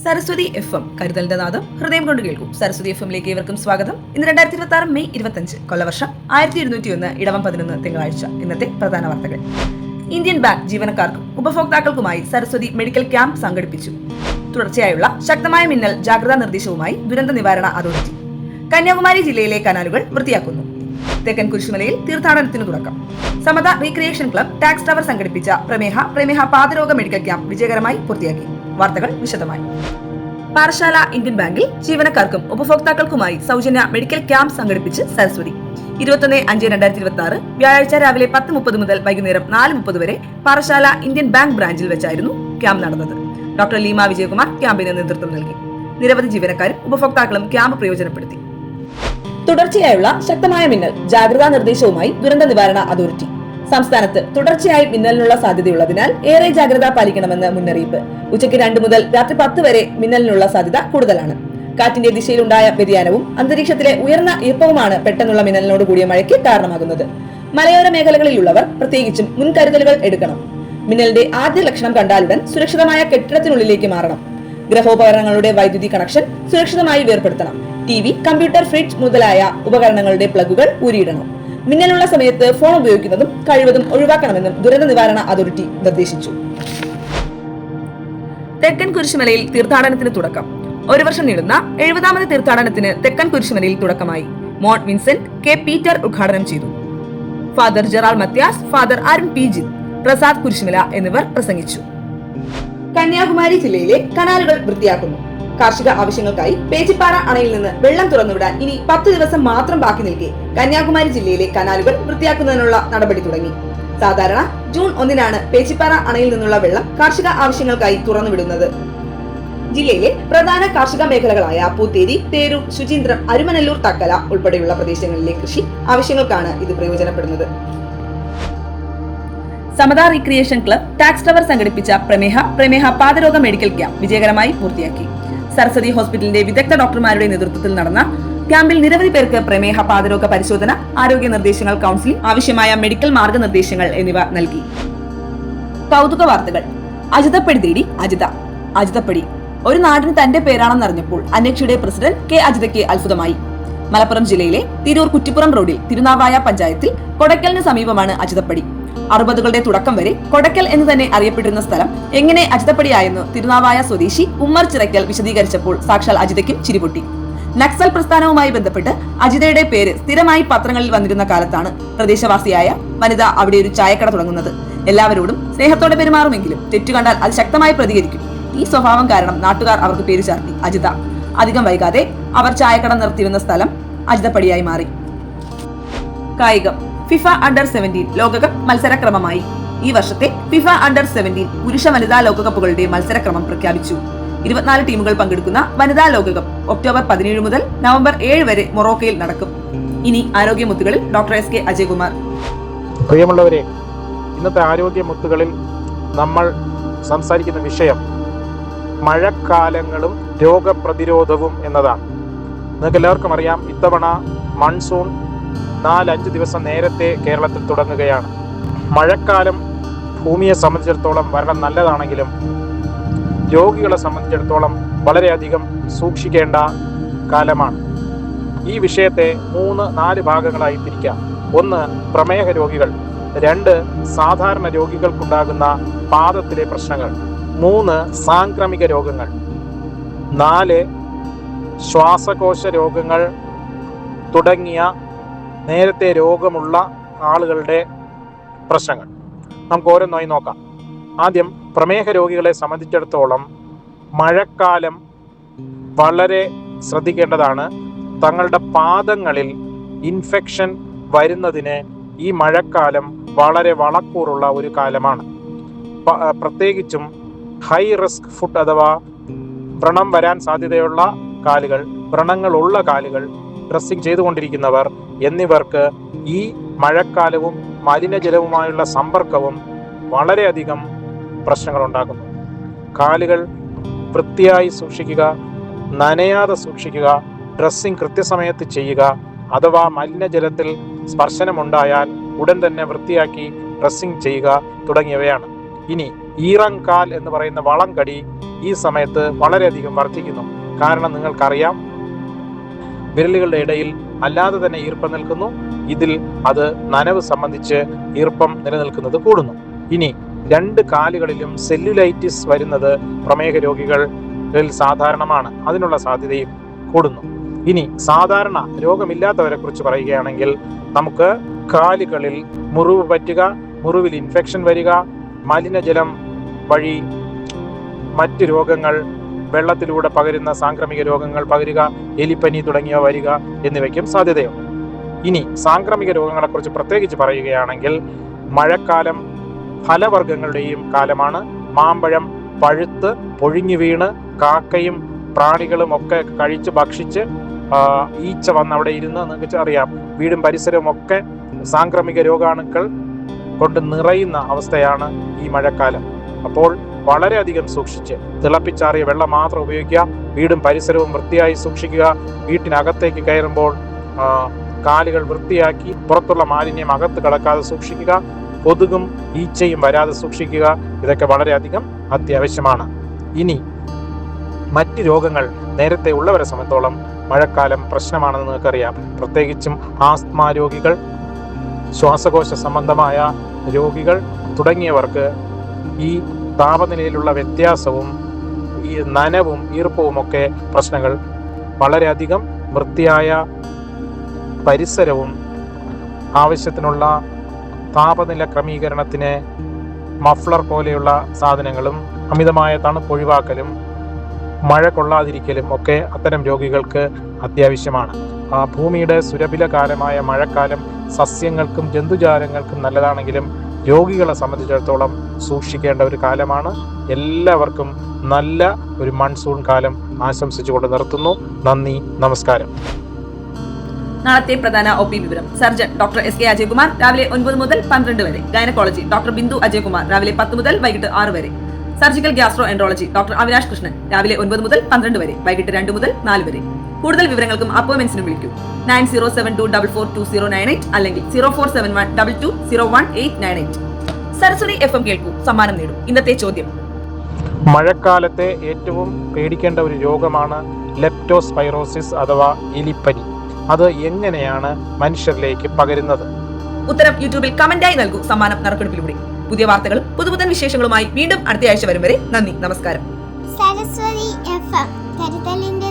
Saraswati FM കരുതലിന്റെ നാദം ഹൃദയം കൊണ്ട് കേൾക്കും. സരസ്വതി FM-ലേക്ക് ഏവർക്കും സ്വാഗതം. ഇന്ന് 2026 മെയ് 25 കൊല്ലവർഷം 1201 ഇടവം 11 തിങ്കളാഴ്ച. ഇന്നത്തെ പ്രധാന വാർത്തകൾ. ഇന്ത്യൻ ബാങ്ക് ജീവനക്കാർക്കും ഉപഭോക്താക്കൾക്കുമായി സരസ്വതി മെഡിക്കൽ ക്യാമ്പ് സംഘടിപ്പിച്ചു. തുടർച്ചയായുള്ള ശക്തമായ മിന്നൽ ജാഗ്രതാ നിർദ്ദേശവുമായി ദുരന്ത നിവാരണ അതോറിറ്റി. കന്യാകുമാരി ജില്ലയിലെ കനാലുകൾ വൃത്തിയാക്കുന്നു. തെക്കൻ കുരിശുമലയിൽ തീർത്ഥാടനത്തിന് തുടക്കം. സമത റീക്രിയേഷൻ ക്ലബ് ടാക്സ് ടവർ സംഘടിപ്പിച്ച പ്രമേഹ പാദരോഗ മെഡിക്കൽ ക്യാമ്പ് വിജയകരമായി പൂർത്തിയാക്കി. വാർത്തകൾ വിശദമായി. പാറശാല ഇന്ത്യൻ ബാങ്കിൽ ജീവനക്കാർക്കും ഉപഭോക്താക്കൾക്കുമായി സൗജന്യ മെഡിക്കൽ ക്യാമ്പ് സംഘടിപ്പിച്ച് സരസ്വതി. 21/5/2026 വ്യാഴാഴ്ച രാവിലെ 10:30 മുതൽ വൈകുന്നേരം 4:30 വരെ പാറശാല ഇന്ത്യൻ ബാങ്ക് ബ്രാഞ്ചിൽ വെച്ചായിരുന്നു ക്യാമ്പ് നടന്നത്. ഡോക്ടർ ലീമ വിജയകുമാർ ക്യാമ്പിന് നേതൃത്വം നൽകി. നിരവധി ജീവനക്കാരും ഉപഭോക്താക്കളും ക്യാമ്പ് പ്രയോജനപ്പെടുത്തി. തുടർച്ചയായുള്ള ശക്തമായ മിന്നൽ ജാഗ്രതാ നിർദ്ദേശവുമായി ദുരന്ത നിവാരണ അതോറിറ്റി. സംസ്ഥാനത്ത് തുടർച്ചയായി മിന്നലിനുള്ള സാധ്യതയുള്ളതിനാൽ ഏറെ ജാഗ്രത പാലിക്കണമെന്ന് മുന്നറിയിപ്പ്. ഉച്ചയ്ക്ക് 2 മുതൽ രാത്രി 10 വരെ മിന്നലിനുള്ള സാധ്യത കൂടുതലാണ്. കാറ്റിന്റെ ദിശയിലുണ്ടായ വ്യതിയാനവും അന്തരീക്ഷത്തിലെ ഉയർന്ന ഈർപ്പവുമാണ് പെട്ടെന്നുള്ള മിന്നലിനോട് കൂടിയ മഴയ്ക്ക് കാരണമാകുന്നത്. മലയോര മേഖലകളിലുള്ളവർ പ്രത്യേകിച്ചും മുൻകരുതലുകൾ എടുക്കണം. മിന്നലിന്റെ ആദ്യ ലക്ഷണം കണ്ടാലുടൻ സുരക്ഷിതമായ കെട്ടിടത്തിനുള്ളിലേക്ക് മാറണം. ഗൃഹോപകരണങ്ങളുടെ വൈദ്യുതി കണക്ഷൻ സുരക്ഷിതമായി വേർപെടുത്തണം. TV, കമ്പ്യൂട്ടർ, ഫ്രിഡ്ജ് മുതലായ ഉപകരണങ്ങളുടെ പ്ലഗുകൾ ഊരിയിടണം. മിന്നലുള്ള സമയത്ത് ഫോൺ ഉപയോഗിക്കുന്നതും കഴിവതും ഒഴിവാക്കണമെന്നും ദുരന്ത നിവാരണ അതോറിറ്റി നിർദ്ദേശിച്ചു. തെക്കൻ കുരിശുമലയിൽ തീർത്ഥാടനത്തിന് തുടക്കം. ഒരു വർഷം നീളുന്ന 70ാമത് തീർത്ഥാടനത്തിന് തെക്കൻ കുരിശുമലയിൽ തുടക്കമായി. മോൺ വിൻസെന്റ് കെ. പീറ്റർ ഉദ്ഘാടനം ചെയ്തു. Father Gerald Mathias, father Arun P. ജിൻ, പ്രസാദ് കുരിശുമല എന്നിവർ പ്രസംഗിച്ചു. കന്യാകുമാരി ജില്ലയിലെ കനാലുകൾ വൃത്തിയാക്കുന്നു. കാർഷിക ആവശ്യങ്ങൾക്കായി പേച്ചിപ്പാറ അണയിൽ നിന്ന് വെള്ളം തുറന്നുവിടാൻ ഇനി 10 ദിവസം മാത്രം ബാക്കി നിൽക്കെ കന്യാകുമാരി ജില്ലയിലെ കനാലുകൾ വൃത്തിയാക്കുന്നതിനുള്ള നടപടി തുടങ്ങി. സാധാരണ ജൂൺ 1-നാണ് പേച്ചിപ്പാറ അണയിൽ നിന്നുള്ള വെള്ളം കാർഷിക ആവശ്യങ്ങൾക്കായി തുറന്നുവിടുന്നത്. ജില്ലയിലെ പ്രധാന കാർഷിക മേഖലകളായ പൂത്തേരി, തേരൂർ, ശുചീന്ദ്രം, അരുമനല്ലൂർ, തക്കല ഉൾപ്പെടെയുള്ള പ്രദേശങ്ങളിലെ കൃഷി ആവശ്യങ്ങൾക്കാണ് ഇത് പ്രയോജനപ്പെടുന്നത്. സമത റീക്രിയേഷൻ ക്ലബ് ടാക്സ് ടവർ സംഘടിപ്പിച്ച പ്രമേഹ പാദരോഗ മെഡിക്കൽ ക്യാമ്പ് വിജയകരമായി പൂർത്തിയാക്കി. സരസ്വതി ഹോസ്പിറ്റലിന്റെ വിദഗ്ധ ഡോക്ടർമാരുടെ നേതൃത്വത്തിൽ നടന്ന ക്യാമ്പിൽ നിരവധി പേർക്ക് പ്രമേഹ പാദരോഗ പരിശോധന, ആരോഗ്യ നിർദ്ദേശങ്ങൾ, കൗൺസിലിംഗ്, ആവശ്യമായ മെഡിക്കൽ മാർഗനിർദ്ദേശങ്ങൾ എന്നിവ നൽകി. കൗതുക വാർത്തകൾ. അജിതപ്പടി തേടി അജിതപ്പടി ഒരു നാടിന് തന്റെ പേരാണെന്നറിഞ്ഞപ്പോൾ അന്വേഷിയുടെ പ്രസിഡന്റ് കെ. അജിതയ്ക്ക് അത്ഭുതമായി. മലപ്പുറം ജില്ലയിലെ തിരൂർ കുറ്റിപ്പുറം റോഡിൽ തിരുനാവായ പഞ്ചായത്തിൽ കൊടക്കലിന് സമീപമാണ് അജിതപ്പടി. 60കളുടെ തുടക്കം വരെ കൊടക്കൽ എന്ന് തന്നെ അറിയപ്പെട്ടിരുന്ന സ്ഥലം എങ്ങനെ അജിതപ്പടിയായെന്ന് തിരുനാവായ സ്വദേശി ഉമ്മർ ചിറക്കൽ വിശദീകരിച്ചപ്പോൾ സാക്ഷാൽ അജിതയ്ക്കും ചിരിപൊട്ടി. നക്സൽ പ്രസ്ഥാനവുമായി ബന്ധപ്പെട്ട് അജിതയുടെ പേര് സ്ഥിരമായി പത്രങ്ങളിൽ വന്നിരുന്ന കാലത്താണ് പ്രദേശവാസിയായ വനിത അവിടെ ഒരു ചായക്കട തുടങ്ങുന്നത്. എല്ലാവരോടും സ്നേഹത്തോടെ പെരുമാറുമെങ്കിലും തെറ്റുകണ്ടാൽ അത് ശക്തമായി പ്രതികരിക്കും. ഈ സ്വഭാവം കാരണം നാട്ടുകാർ അവർക്ക് പേര് ചാർത്തി അജിത. അധികം വൈകാതെ അവർ ചായക്കട നിർത്തിയിരുന്ന സ്ഥലം അജിതപ്പടിയായി മാറി. കായികം. ഫിഫ അണ്ടർ-17 ലോകകപ്പ് മത്സരക്രമമായി. ഈ വർഷത്തെ ഫിഫ അണ്ടർ-17 പുരുഷ വനിതാ ലോകകപ്പുകളുടെ മത്സരക്രമം പ്രഖ്യാപിച്ചു. 24 ടീമുകൾ പങ്കെടുക്കുന്ന വനിതാ ലോകകപ്പ് ഒക്ടോബർ 17 മുതൽ നവംബർ 7 വരെ മൊറോക്കയിൽ നടക്കും. ഇനി ആരോഗ്യമുത്തുകളിൽ ഡോക്ടർ എസ്. കെ. അജയ്കുമാർ. പ്രിയമുള്ളവരെ, ഇന്നത്തെ ആരോഗ്യമുത്തുകളിൽ നമ്മൾ സംസാരിക്കുന്ന വിഷയം മഴക്കാലങ്ങളും രോഗപ്രതിരോധവും എന്നതാണ്. നിങ്ങൾക്ക് എല്ലാവർക്കും അറിയാം, ഇത്തവണ മൺസൂൺ 4-5 ദിവസം നേരത്തെ കേരളത്തിൽ തുടങ്ങുകയാണ്. മഴക്കാലം ഭൂമിയെ സംബന്ധിച്ചിടത്തോളം വളരെ നല്ലതാണെങ്കിലും രോഗികളെ സംബന്ധിച്ചിടത്തോളം വളരെയധികം സൂക്ഷിക്കേണ്ട കാലമാണ്. ഈ വിഷയത്തെ 3-4 ഭാഗങ്ങളായി തിരിക്കാം. 1, പ്രമേഹ രോഗികൾ. 2, സാധാരണ രോഗികൾക്കുണ്ടാകുന്ന പാദത്തിലെ പ്രശ്നങ്ങൾ. 3, സാംക്രമിക രോഗങ്ങൾ. 4, ശ്വാസകോശ രോഗങ്ങൾ തുടങ്ങിയ നേരത്തെ രോഗമുള്ള ആളുകളുടെ പ്രശ്നങ്ങൾ. നമുക്ക് ഓരോന്നായി നോക്കാം. ആദ്യം പ്രമേഹ രോഗികളെ സംബന്ധിച്ചിടത്തോളം മഴക്കാലം വളരെ ശ്രദ്ധിക്കേണ്ടതാണ്. തങ്ങളുടെ പാദങ്ങളിൽ ഇൻഫെക്ഷൻ വരുന്നതിന് ഈ മഴക്കാലം വളരെ വളക്കൂറുള്ള ഒരു കാലമാണ്. പ്രത്യേകിച്ചും ഹൈ റിസ്ക് ഫുഡ് അഥവാ വ്രണം വരാൻ സാധ്യതയുള്ള കാലുകൾ, വ്രണങ്ങളുള്ള കാലുകൾ, ഡ്രസ്സിംഗ് ചെയ്തുകൊണ്ടിരിക്കുന്നവർ എന്നിവർക്ക് ഈ മഴക്കാലവും മലിനജലവുമായുള്ള സമ്പർക്കവും വളരെയധികം പ്രശ്നങ്ങളുണ്ടാക്കുന്നു. കാലുകൾ വൃത്തിയായി സൂക്ഷിക്കുക, നനയാതെ സൂക്ഷിക്കുക, ഡ്രസ്സിംഗ് കൃത്യസമയത്ത് ചെയ്യുക. അഥവാ മലിനജലത്തിൽ സ്പർശനമുണ്ടായാൽ ഉടൻ തന്നെ വൃത്തിയാക്കി ഡ്രസ്സിംഗ് ചെയ്യുക തുടങ്ങിയവയാണ്. ഇനി ഈറങ്കാൽ എന്ന് പറയുന്ന വളം കടി ഈ സമയത്ത് വളരെയധികം വർദ്ധിക്കുന്നു. കാരണം നിങ്ങൾക്കറിയാം, വിരലുകളുടെ ഇടയിൽ അല്ലാതെ തന്നെ ഈർപ്പം നിൽക്കുന്നു. ഇതിൽ അത് നനവ് സംബന്ധിച്ച് ഈർപ്പം നിലനിൽക്കുന്നത് കൂടുന്നു. ഇനി 2 കാലുകളിലും സെല്ലുലൈറ്റിസ് വരുന്നത് പ്രമേഹ രോഗികളിൽ സാധാരണമാണ്. അതിനുള്ള സാധ്യതയും കൂടുന്നു. ഇനി സാധാരണ രോഗമില്ലാത്തവരെ കുറിച്ച് പറയുകയാണെങ്കിൽ, നമുക്ക് കാലുകളിൽ മുറിവ് പറ്റുക, മുറിവിൽ ഇൻഫെക്ഷൻ വരിക, മലിനജലം വഴി മറ്റ് രോഗങ്ങൾ, വെള്ളത്തിലൂടെ പകരുന്ന സാംക്രമിക രോഗങ്ങൾ പകരുക, എലിപ്പനി തുടങ്ങിയവ വരിക എന്നിവയ്ക്കും സാധ്യതയുണ്ട്. ഇനി സാംക്രമിക രോഗങ്ങളെക്കുറിച്ച് പ്രത്യേകിച്ച് പറയുകയാണെങ്കിൽ, മഴക്കാലം ഫലവർഗ്ഗങ്ങളുടെയും കാലമാണ്. മാമ്പഴം പഴുത്ത് പൊഴിഞ്ഞു വീണ് കാക്കയും പ്രാണികളും ഒക്കെ കഴിച്ച് ഭക്ഷിച്ച് ഈച്ച വന്ന് അവിടെ ഇരുന്ന് നിങ്ങൾക്ക് അറിയാം, വീടും പരിസരവും ഒക്കെ സാംക്രമിക രോഗാണുക്കൾ കൊണ്ട് നിറയുന്ന അവസ്ഥയാണ് ഈ മഴക്കാലം. അപ്പോൾ വളരെയധികം സൂക്ഷിച്ച് തിളപ്പിച്ചാറിയ വെള്ളം മാത്രം ഉപയോഗിക്കുക. വീടും പരിസരവും വൃത്തിയായി സൂക്ഷിക്കുക. വീട്ടിനകത്തേക്ക് കയറുമ്പോൾ കാലുകൾ വൃത്തിയാക്കി പുറത്തുള്ള മാലിന്യം അകത്ത് കടക്കാതെ സൂക്ഷിക്കുക. കൊതുകും ഈച്ചയും വരാതെ സൂക്ഷിക്കുക. ഇതൊക്കെ വളരെയധികം അത്യാവശ്യമാണ്. ഇനി മറ്റ് രോഗങ്ങൾ നേരത്തെ ഉള്ളവരെ സംബന്ധിച്ചോളം മഴക്കാലം പ്രശ്നമാണെന്ന് നിങ്ങൾക്കറിയാം. പ്രത്യേകിച്ചും ആസ്മ രോഗികൾ, ശ്വാസകോശ സംബന്ധമായ രോഗികൾ തുടങ്ങിയവർക്ക് ഈ താപനിലയിലുള്ള വ്യത്യാസവും ഈ നനവും ഈർപ്പവും ഒക്കെ പ്രശ്നങ്ങൾ. വളരെയധികം വൃത്തിയായ പരിസരവും ആവശ്യത്തിനുള്ള താപനില ക്രമീകരണത്തിന് മഫ്ലർ പോലെയുള്ള സാധനങ്ങളും അമിതമായ തണുപ്പ് ഒഴിവാക്കലും മഴ കൊള്ളാതിരിക്കലും ഒക്കെ അത്തരം രോഗികൾക്ക് അത്യാവശ്യമാണ്. ഭൂമിയുടെ സുരഭില കാലമായ മഴക്കാലം സസ്യങ്ങൾക്കും ജന്തുജാലങ്ങൾക്കും നല്ലതാണെങ്കിലും രോഗികളെ സംബന്ധിച്ചിടത്തോളം സൂക്ഷിക്കേണ്ട ഒരു കാലമാണ്. എല്ലാവർക്കും നല്ല ഒരു മൺസൂൺ കാലം ആശംസിച്ചുകൊണ്ട് നിർത്തുന്നു. നന്ദി, നമസ്കാരം. നാളത്തെ പ്രധാന ഒ പി വിവരം. Surgeon doctor S K. അജയ്കുമാർ രാവിലെ 9 മുതൽ 12 വരെ. ഗൈനക്കോളജി ഡോക്ടർ ബിന്ദു അജയ്കുമാർ രാവിലെ 10 മുതൽ വൈകിട്ട് 6 വരെ. Surgical gastro enterology doctor Avinash Krishnan രാവിലെ 9 മുതൽ 12 വരെ, വൈകിട്ട് 2 മുതൽ 4 വരെ. കൂടുതൽ വിവരങ്ങൾക്കും അപ്പോയിന്റ്മെന്റ്സിനും വിളിക്കൂ 9072442098 അല്ലെങ്കിൽ 047122019898. സരസ്വതി FM കേൾക്കൂ, സമ്മാനം നേടൂ. ഇന്നത്തെ ചോദ്യം: മഴക്കാലത്തെ ഏറ്റവും പേടിക്കേണ്ട ഒരു രോഗമാണ് ലെപ്റ്റോസ്പൈറോസിസ് അഥവാ എലിപ്പനി. അത് എങ്ങനെയാണ് മനുഷ്യരിലേക്ക് പകരുന്നത്? ഉത്തരം യൂട്യൂബിൽ കമന്റായി നൽകൂ. സമ്മാനം നറുക്കെടുപ്പിലൂടെ. പുതിയ വാർത്തകളും പുതുപുത്തൻ വിശേഷങ്ങളുമായി വീണ്ടും അടുത്ത ആഴ്ച വരും വരെ നന്ദി, നമസ്കാരം. സരസ്വതി FM കരുതലിന്റെ